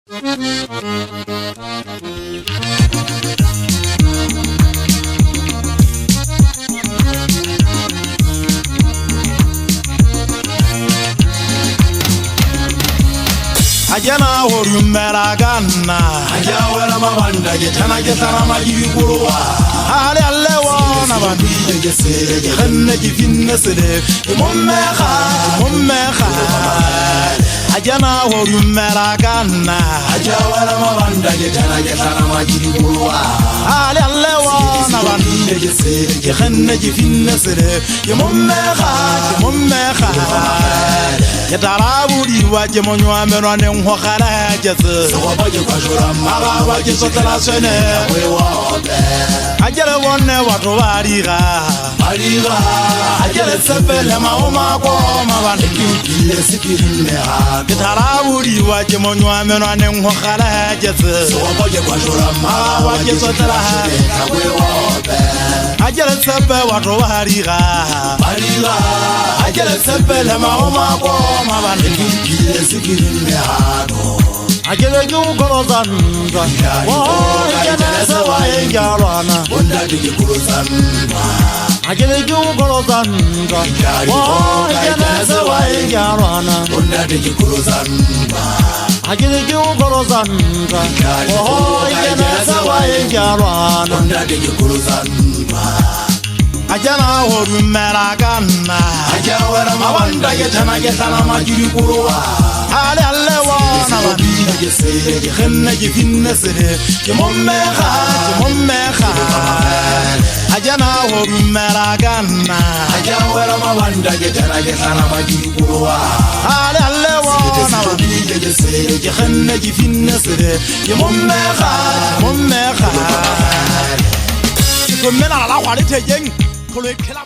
Ajana horumbera ganna ajawara mabanda getana majibuluwa ale allewa na bandi gesere khanna jifinna sele mummekha ajana horumbera ganna ajawara mabanda getana majibuluwa ale allewa na bandi gesere khanna jifinna sele mummekha Yatarabudi waje monywa meno ne nhokala jese sobaje kwajura mara waje sotala sene ajere wonne watu bariga ajere sepele maoma ko mabandiki sikirine ha yatarabudi waje monywa meno ne nhokala jese sobaje kwajura mara waje sotala ajere sepele watu bariga ajere sepele maoma ko mabandiki sikirine ha ajele jukorozanza ajele sawayengarana ondadiki kurozanza ajele jukorozanza ajele sawayengarana ondadiki kurozanza ajele jukorozanza ajele sawayengarana ondadiki kurozanza ajana horumbera ganna ajawara mabanda getana majibuluwa ale allewa na bandi gesere khanna jifinna sele mummekha ajana horumbera ganna ajawara mabanda getana majibuluwa ale allewa na bandi gesere khanna jifinna sele mummekha komena la hwa le thejeng kholo e khela